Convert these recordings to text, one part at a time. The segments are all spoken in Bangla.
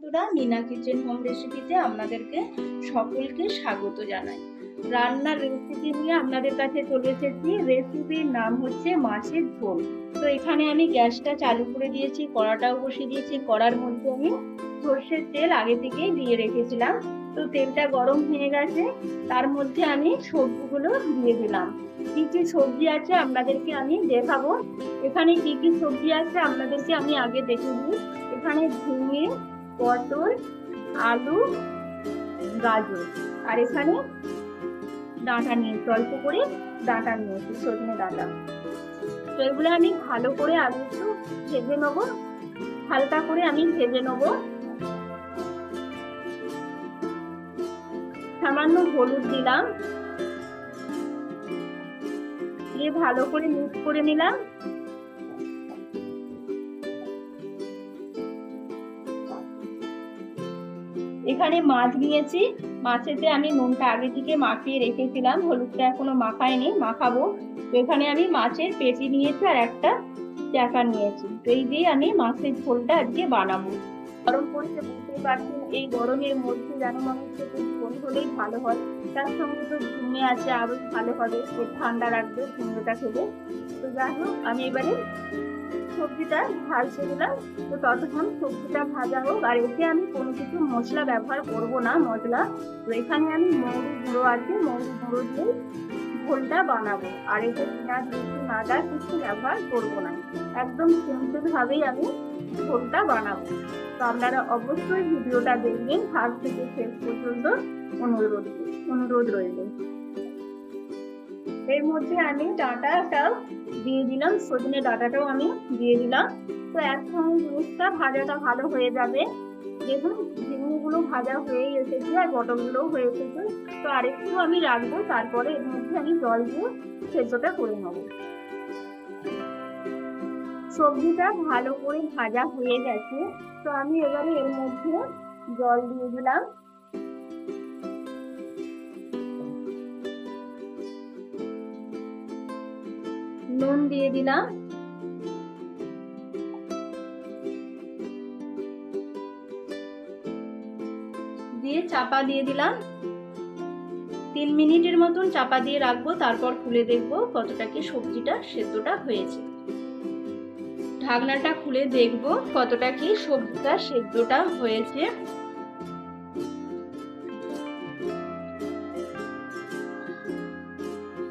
বন্ধুরা, মিনা কিচেন হোম রেসিপিতে আপনাদেরকে সকলকে স্বাগত জানাই। রান্নার রেসিপি নিয়ে আপনাদের কাছে চলে এসেছি। রেসিপির নাম হচ্ছে মাছের ঝোল। তো এখানে আমি গ্যাসটা চালু করে দিয়েছি, কড়াটাও বসিয়ে দিয়েছি। কড়ার মধ্যে আমি সর্ষের তেল আগে থেকেই দিয়ে রেখেছিলাম। তো তেলটা গরম হয়ে গেছে, তার মধ্যে আমি সবজিগুলো দিয়ে দিলাম। কি কি সবজি আছে আপনাদেরকে আমি দেখাবো। এখানে কি কি সবজি আছে আপনাদেরকে আমি আগে দেখিয়ে দিই। এখানে ঝিঙে, পটল, আলু, গাজর, আর এখানে ডাঁটা নিয়েছি, অল্প করে ডাঁটা নিয়েছি, সজনে ডাঁটা। তো এগুলো আমি ভালো করে আগে একটু ভেজে নেবো, হালকা করে আমি ভেজে নেবো। সামান্য হলুদ দিলাম, দিয়ে ভালো করে মিক্স করে নিলাম। এখানে মাছ নিয়েছি, মাছেতে আমি নুনটা আগে থেকে মাখিয়ে রেখেছিলাম, হলুদটা এখনো মাখাইনি, মাখাবো। তো এখানে আমি মাছের পেটি নিয়েছি আর একটা চাকা নিয়েছি। তো এই দিয়ে আমি মাছের ঝোলটা আজকে বানাবো। গরম পড়ছে, বুঝতেই পারছেন, এই গরমের মধ্যে যেন মানুষকে একটু ঝোল হলেই ভালো হয়। তার সঙ্গে তো ঝিঙে আছে, আরো ভালো হবে, পেট ঠান্ডা রাখবে ঝিঙেটা খেলে। তো যাই হোক, আমি এবারে সবজিটা ভাজতে দিলাম। তো ততক্ষণ সবজিটা ভাজা হোক। আর এতে আমি কোনো কিছু মশলা ব্যবহার করব না, মশলা। তো এখানে আমি মৌরি গুঁড়ো আছে, মৌরি গুঁড়ো দিয়ে ঝোলটা বানাবো। আর এতে পেঁয়াজ, রসুন, আদা কিছু ব্যবহার করব না, একদম সিম্পল ভাবেই আমি ঝোলটা বানাবো। তো আপনারা অবশ্যই ভিডিওটা দেখবেন ফার্স্ট থেকে শেষ পর্যন্ত, অনুরোধ রইল। এর মধ্যে আমি ডাঁটাটাও দিয়ে দিলাম, সজনে ডাঁটাটাও আমি দিয়ে দিলাম। তো একসঙ্গে জিনিসটা ভাজাটা ভালো হয়ে যাবে। দেখুন ঝিঙেগুলো ভাজা হয়ে এসেছে আর পটলগুলো হয়ে এসেছে। তো আরেকটু আমি রাখবো, তারপরে এর মধ্যে আমি জল দিয়ে সেদ্ধটা করে নেবো। সবজিটা ভালো করে ভাজা হয়ে গেছে। তো আমি এবারে এর মধ্যে জল দিয়ে দিলাম, নুন দিয়ে দিলাম, দিয়ে চাপা দিয়ে দিলাম। 3 মিনিটের মতন চাপা দিয়ে রাখবো, তারপর খুলে দেখবো কতটা কি সবজিটা সেদ্ধটা হয়েছে। ঢাকনাটা খুলে দেখবো কতটা কি সবজিটা সেদ্ধটা হয়েছে।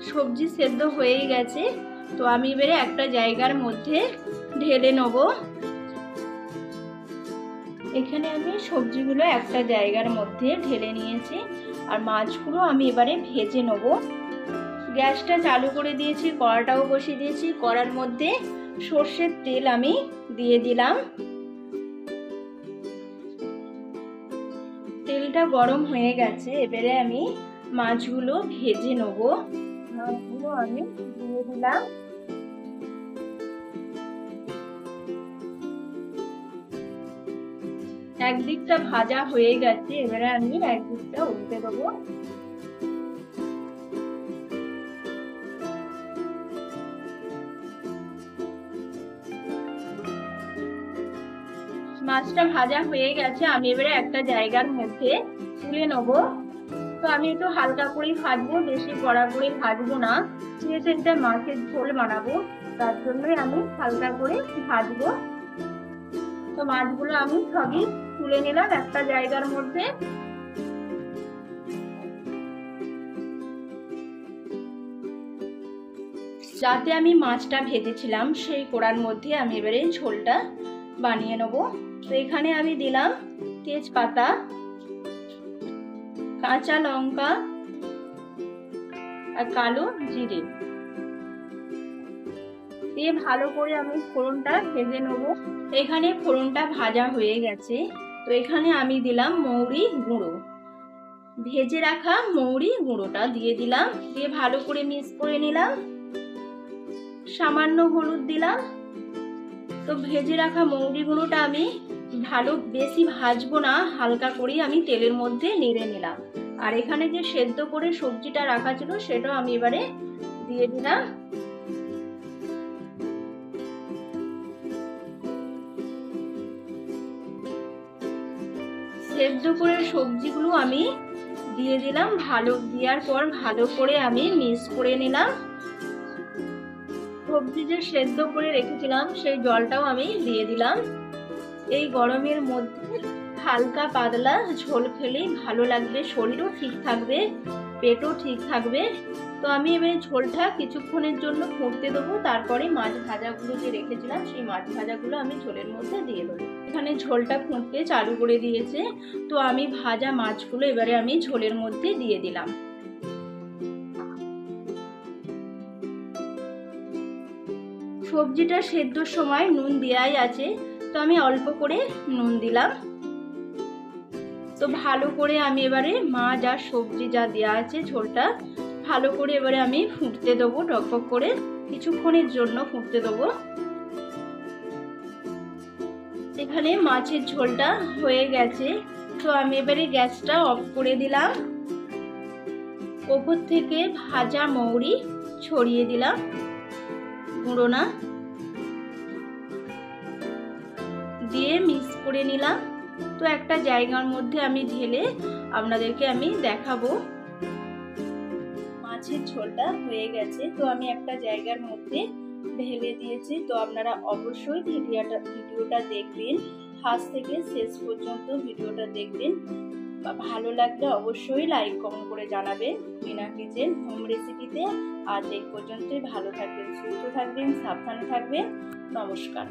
সবজি সেদ্ধ হয়ে গেছে। তো আমি এবারে একটা জায়গার মধ্যে ঢেলে নেব। এখানে আমি সবজিগুলো একটা জায়গার মধ্যে ঢেলে নিয়েছি, আর মাছগুলো আমি এবারে ভেজে নেব। গ্যাসটা চালু করে দিয়েছি, কড়াটাও বসিয়ে দিয়েছি। কড়ার মধ্যে সর্ষের তেল আমি দিয়ে দিলাম। তেলটা গরম হয়ে গেছে, এবারে আমি মাছগুলো ভেজে নেব। মাছগুলো আমি দিয়ে দিলাম। একদিকটা ভাজা হয়ে গেছে, এবারে আমি একদিকটা উল্টে দেবো। মাছটা ভাজা হয়ে গেছে, আমি এবারে একটা জায়গার মধ্যে তুলে নেব। তো আমি একটু হালকা করে ভাজবো, বেশি কড়া করে ভাজবো না, যেহেতু এটা মাছের ঝোল বানাবো, তার জন্যই আমি হালকা করে ভাজবো। তো মাছগুলো আমি সবই তুলে নিলাম একটা জায়গার মধ্যে। যাতে আমি মাছটা ভেজেছিলাম সেই কড়ার মধ্যে আমি এবারে ঝোলটা বানিয়ে নেব। তো এখানে আমি দিলাম তেজপাতা, কাঁচা লঙ্কা আর কালো জিরে দিয়ে ভালো করে আমি ফোড়নটা ভেজে নেব। এখানে ফোড়নটা ভাজা হয়ে গেছে। তো এখানে আমি দিলাম মৌরি গুঁড়ো, ভেজে রাখা মৌরি গুঁড়োটা দিয়ে দিলাম, দিয়ে ভালো করে মিক্স করে নিলাম। সামান্য হলুদ দিলাম। তো ভেজে রাখা মৌরি গুঁড়োটা আমি ভালো বেশি ভাজবো না, হালকা করে আমি তেলের মধ্যে নেড়ে নিলাম। আর এখানে যে সেদ্ধ করে সবজিটা রাখা ছিল সেটাও আমি এবারে দিয়ে দিলাম। সেদ্ধ করে সবজিগুলো আমি দিয়ে দিলাম। দেওয়ার পর ভালো করে আমি মিক্স করে নিলাম। সবজি যে সেদ্ধ করে রেখেছিলাম সেই জলটাও আমি দিয়ে দিলাম। এই গরমের মধ্যে হালকা পাতলা ঝোল খেলেই ভালো লাগবে, শরীরও ঠিক থাকবে, পেটও ঠিক থাকবে। তো আমি এবার ঝোলটা কিছুক্ষণের জন্য ফুটতে দেবো, তারপরে মাছ ভাজাগুলো যে রেখেছিলাম সেই মাছ ভাজাগুলো আমি ঝোলের মধ্যে দিয়ে দেবো। এখানে ঝোলটা ফুটতে চালু করে দিয়েছে, তো আমি ভাজা মাছগুলো এবারে আমি ঝোলের মধ্যে দিয়ে দিলাম। সবজিটা সেদ্ধর সময় নুন দেওয়াই আছে, তো আমি অল্প করে নুন দিলাম। তো ভালো করে আমি এবারে মাছ আর সবজি যা দেওয়া আছে ঝোলটা ভালো করে এবারে আমি ফুটতে দেবো, টকবক করে কিছুক্ষণের জন্য ফুটতে দেবো। এখানে মাছের ঝোলটা হয়ে গেছে, তো আমি এবারে গ্যাসটা অফ করে দিলাম। ওপর থেকে ভাজা মৌরি ছড়িয়ে দিলাম, গুঁড়ো না দিয়ে মিক্স করে নিলাম। তো একটা জায়গার মধ্যে আমি ঢেলে আপনাদেরকে আমি দেখাবো। মাছের ঝোলটা হয়ে গেছে, তো আমি একটা জায়গার মধ্যে ঢেলে দিয়েছি। তো আপনারা অবশ্যই ভিডিওটা দেখবেন, ফার্স্ট থেকে শেষ পর্যন্ত ভিডিওটা দেখবেন। ভালো লাগলে অবশ্যই লাইক কমেন্ট করে জানাবেন। মিনা কিচেন হোম রেসিপিতে আজ এই পর্যন্তই। ভালো থাকবেন, সুস্থ থাকবেন, সাবধানে থাকবেন। নমস্কার।